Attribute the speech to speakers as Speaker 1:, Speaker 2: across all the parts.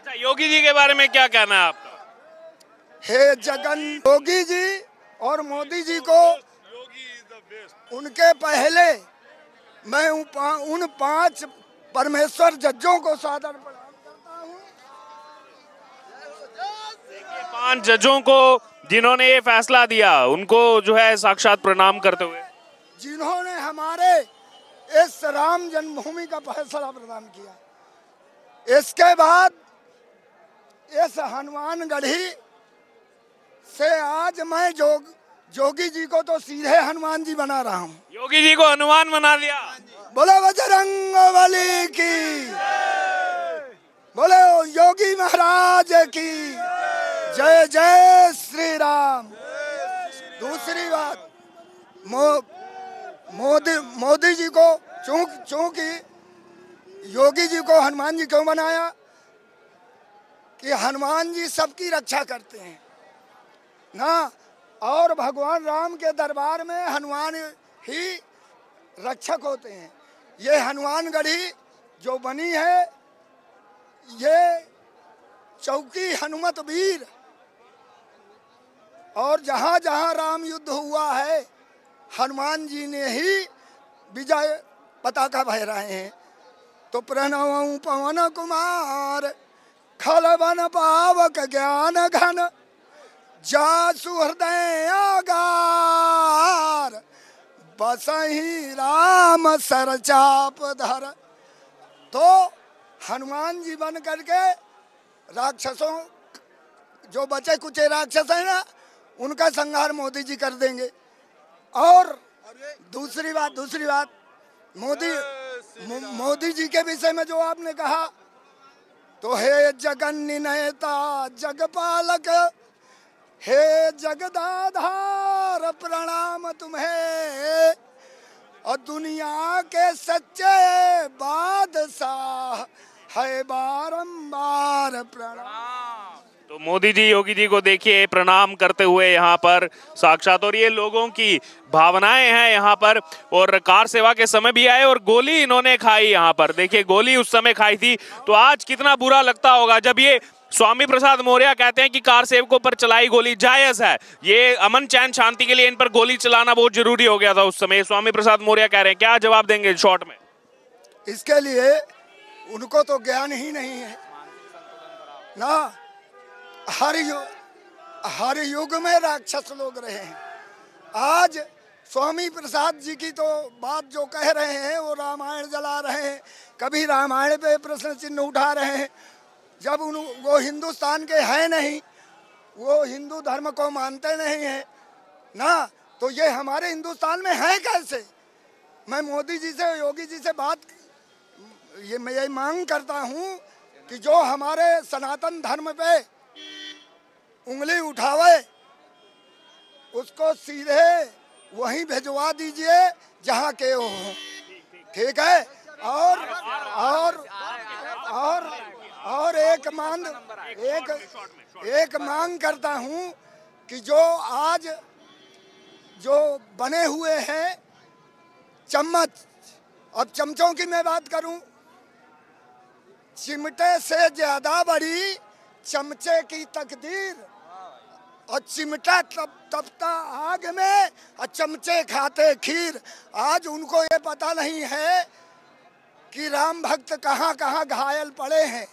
Speaker 1: अच्छा, योगी जी के बारे में क्या कहना है आपका?
Speaker 2: हे जगन, योगी जी और मोदी जी को उनके पहले मैं उन 5 परमेश्वर जजों को सादर प्रणाम करता हूँ।
Speaker 1: 5 जजों को जिन्होंने ये फैसला दिया, उनको जो है साक्षात प्रणाम करते हुए,
Speaker 2: जिन्होंने हमारे इस राम जन्मभूमि का फैसला प्रदान किया। इसके बाद इस हनुमानगढ़ी से आज मैं जोगी जी को तो सीधे हनुमान जी बना रहा हूँ।
Speaker 1: योगी जी को हनुमान बना दिया।
Speaker 2: बोलो बजरंग बली की, बोलो योगी महाराज की जय जय श्री राम। दूसरी बात, मोदी जी को चूंकि योगी जी को हनुमान जी क्यों बनाया कि हनुमान जी सबकी रक्षा करते हैं ना, और भगवान राम के दरबार में हनुमान ही रक्षक होते हैं। ये हनुमानगढ़ी जो बनी है, ये चौकी हनुमत वीर, और जहाँ जहाँ राम युद्ध हुआ है हनुमान जी ने ही विजय पताका फहराए हैं। तो प्रणव पवन कुमार खलवन पावक ज्ञान घन जासु हृदय आगार बसहि राम सरचाप धर। तो हनुमान जी बन करके राक्षसों, जो बचे कुचे राक्षस है ना, उनका संहार मोदी जी कर देंगे। और दूसरी बात मोदी जी के विषय में जो आपने कहा, तो हे जगन निनयता जगपालक, हे जगदाधार प्रणाम तुम्हें, और दुनिया के सच्चे बादशाह है बारंबार प्रणाम।
Speaker 1: तो मोदी जी योगी जी को देखिए प्रणाम करते हुए यहाँ पर साक्षात, और ये लोगों की भावनाएं हैं यहाँ पर। और कार सेवा के समय भी आए और गोली इन्होंने खाई यहाँ पर, देखिए गोली उस समय खाई थी। तो आज कितना बुरा लगता होगा जब ये स्वामी प्रसाद मौर्य कहते हैं कि कार सेवकों पर चलाई गोली जायज है, ये अमन चैन शांति के लिए इन पर गोली चलाना बहुत जरूरी हो गया था उस समय। स्वामी प्रसाद मौर्य कह रहे हैं, क्या जवाब देंगे शॉर्ट में?
Speaker 2: इसके लिए उनको तो ज्ञान ही नहीं है ना। हर युग में राक्षस लोग रहे हैं। आज स्वामी प्रसाद जी की तो बात जो कह रहे हैं, वो रामायण जला रहे हैं, कभी रामायण पे प्रश्न चिन्ह उठा रहे हैं, जब वो हिंदुस्तान के हैं नहीं, वो हिंदू धर्म को मानते नहीं हैं ना, तो ये हमारे हिंदुस्तान में है कैसे? मैं मोदी जी से, योगी जी से मैं ये मांग करता हूँ कि जो हमारे सनातन धर्म पे उंगली उठावे उसको सीधे वहीं भेजवा दीजिए जहाँ के हो, ठीक है? और एक मांग करता हूँ कि जो आज जो बने हुए हैं चम्मच, अब चमचों की मैं बात करूं, चिमटे से ज्यादा बड़ी चमचे की तकदीर, और चिमटा तपता आग में और चमचे खाते खीर। आज उनको ये पता नहीं है कि राम भक्त कहाँ कहाँ घायल पड़े हैं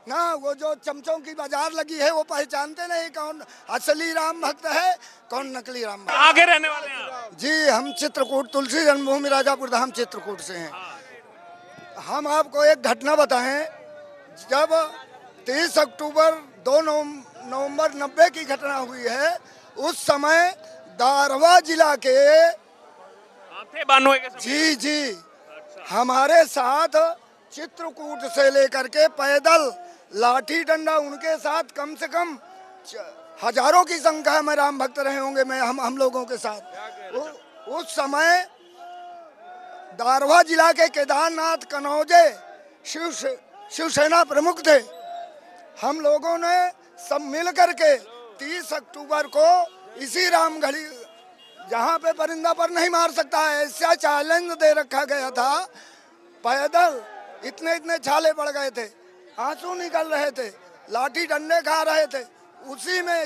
Speaker 2: ना। वो जो चमचों की बाजार लगी है, वो पहचानते नहीं कौन असली राम भक्त है, कौन नकली राम भक्त।
Speaker 1: आगे रहने वाले हैं
Speaker 2: जी, हम चित्रकूट, तुलसी जन्मभूमि राजापुर धाम चित्रकूट से हैं। हम आपको एक घटना बताएं। जब 30 अक्टूबर 2 नवंबर 90 की घटना हुई है, उस समय दारवा जिला के जी हमारे साथ चित्रकूट से लेकर के पैदल लाठी डंडा, उनके साथ कम से कम हजारों की संख्या में राम भक्त रहे होंगे, हम लोगों के साथ। उस समय दारवा जिला के केदारनाथ कनौजे शिवसेना प्रमुख थे। हम लोगों ने सब मिल करके 30 अक्टूबर को इसी रामगढ़ी, जहाँ पे परिंदा पर नहीं मार सकता है, ऐसा चैलेंज दे रखा गया था। पैदल इतने छाले पड़ गए थे। आंसू निकल रहे थे, लाठी डंडे खा रहे थे, उसी में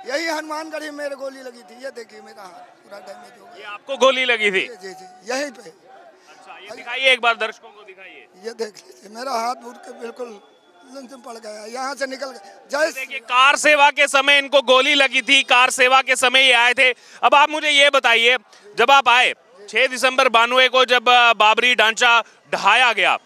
Speaker 2: यही हनुमानगढ़ी में मेरे गोली लगी थी। ये देखिए मेरा हाथ पूरा डैमेज हो गया।
Speaker 1: ये आपको गोली लगी थी?
Speaker 2: जी जी यहीं पे।
Speaker 1: अच्छा, ये दिखाइए एक बार दर्शकों को दिखाइए।
Speaker 2: ये देख लीजिए मेरा हाथ उड़ के बिल्कुल लंच में पड़ गया, यहाँ से निकल गया।
Speaker 1: देखिए कार सेवा के समय इनको गोली लगी थी, कार सेवा के समय ये आए थे। अब आप मुझे ये बताइए, जब आप आए 6 दिसंबर 92 को जब बाबरी ढांचा ढहाया गया,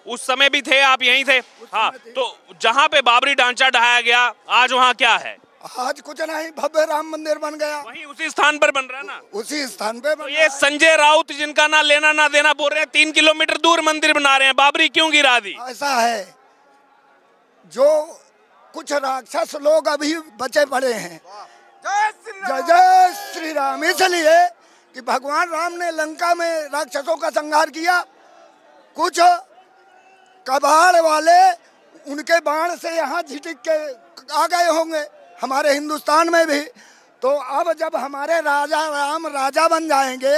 Speaker 1: उस समय भी थे आप, यहीं थे? हाँ, तो जहाँ पे बाबरी ढांचा ढहाया गया, आज वहाँ क्या है?
Speaker 2: आज कुछ नहीं, भव्य राम मंदिर बन गया।
Speaker 1: वहीं उसी स्थान पर बन रहा है ना?
Speaker 2: उसी स्थान पे
Speaker 1: तो ये संजय राउत जिनका ना लेना ना देना बोल रहे हैं 3 किलोमीटर दूर मंदिर बना रहे हैं, बाबरी क्यों गिरा दी?
Speaker 2: ऐसा है, जो कुछ राक्षस लोग अभी बचे पड़े हैं। जय जय श्री राम। इसलिए कि भगवान राम ने लंका में राक्षसों का संहार किया, कुछ कबाड़ वाले उनके बाण से यहाँ झिटक के आ गए होंगे हमारे हिंदुस्तान में भी। तो अब जब हमारे राजा राम राजा बन जाएंगे,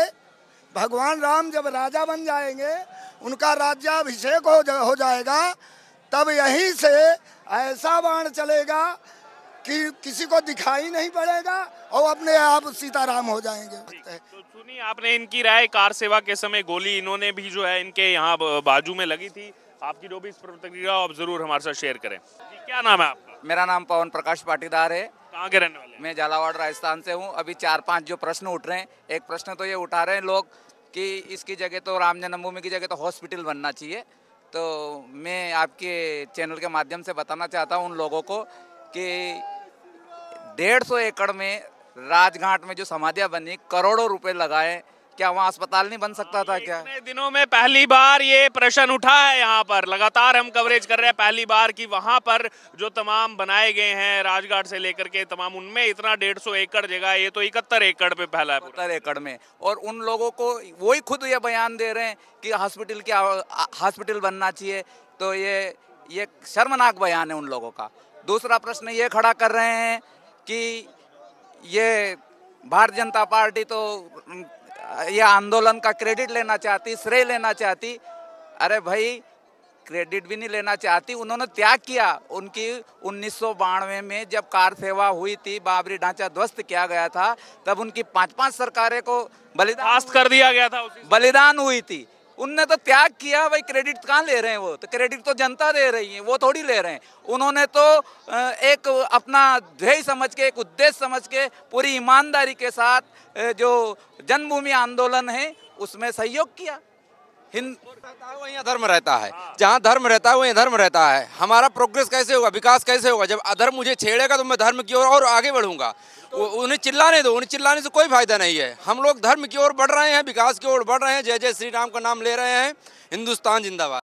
Speaker 2: भगवान राम जब राजा बन जाएंगे, उनका राज्याभिषेक हो जाएगा, तब यहीं से ऐसा बाण चलेगा कि किसी को दिखाई नहीं पड़ेगा और अपने आप सीताराम हो जाएंगे।
Speaker 1: तो सुनिए आपने इनकी राय, कार सेवा के समय गोली इन्होंने भी जो है इनके यहाँ बाजू में लगी थी। आपकी जो भी इस प्रतिक्रिया आप जरूर हमारे साथ शेयर करें। जी, क्या नाम है आपका?
Speaker 3: मेरा नाम पवन प्रकाश पाटीदार है।
Speaker 1: कहाँ के रहने वाले हैं?
Speaker 3: मैं झालावाड़ राजस्थान से हूँ। अभी 4-5 जो प्रश्न उठ रहे हैं, एक प्रश्न तो ये उठा रहे हैं लोग कि इसकी जगह तो राम जन्मभूमि की जगह तो हॉस्पिटल बनना चाहिए। तो मैं आपके चैनल के माध्यम से बताना चाहता हूँ उन लोगों को कि 150 एकड़ में राजघाट में जो समाधियाँ बनी, करोड़ों रुपए लगाए, क्या वहाँ अस्पताल नहीं बन सकता था क्या?
Speaker 1: इतने दिनों में पहली बार ये प्रश्न उठा है यहाँ पर, लगातार हम कवरेज कर रहे हैं पहली बार कि वहाँ पर जो तमाम बनाए गए हैं राजघाट से लेकर के तमाम, उनमें इतना 150 एकड़ जगह, ये तो 71 एकड़ पे फैला है।
Speaker 3: 71 एकड़ में, और उन लोगों को वही खुद ये बयान दे रहे हैं कि हॉस्पिटल बनना चाहिए। तो ये शर्मनाक बयान है उन लोगों का। दूसरा प्रश्न ये खड़ा कर रहे हैं कि ये भारतीय जनता पार्टी तो ये आंदोलन का क्रेडिट लेना चाहती, श्रेय लेना चाहती। अरे भाई, क्रेडिट भी नहीं लेना चाहती, उन्होंने त्याग किया। उनकी 1992 में जब कार सेवा हुई थी, बाबरी ढांचा ध्वस्त किया गया था, तब उनकी 5-5 सरकारें को बलिदान
Speaker 1: कर दिया गया था,
Speaker 3: बलिदान हुई थी। उनने तो त्याग किया। भाई क्रेडिट कहाँ ले रहे हैं? वो तो क्रेडिट तो जनता दे रही है, वो थोड़ी ले रहे हैं। उन्होंने तो एक अपना ध्येय समझ के, एक उद्देश्य समझ के, पूरी ईमानदारी के साथ जो जन्मभूमि आंदोलन है उसमें सहयोग किया।
Speaker 4: वहीं धर्म रहता है, जहाँ धर्म रहता है वहीं धर्म रहता है। हमारा प्रोग्रेस कैसे होगा, विकास कैसे होगा? जब अधर्म मुझे छेड़ेगा तो मैं धर्म की ओर और आगे बढ़ूंगा। उन्हें चिल्लाने दो, उन्हें चिल्लाने से कोई फायदा नहीं है। हम लोग धर्म की ओर बढ़ रहे हैं, विकास की ओर बढ़ रहे हैं। जय जय श्री राम का नाम ले रहे हैं। हिंदुस्तान जिंदाबाद।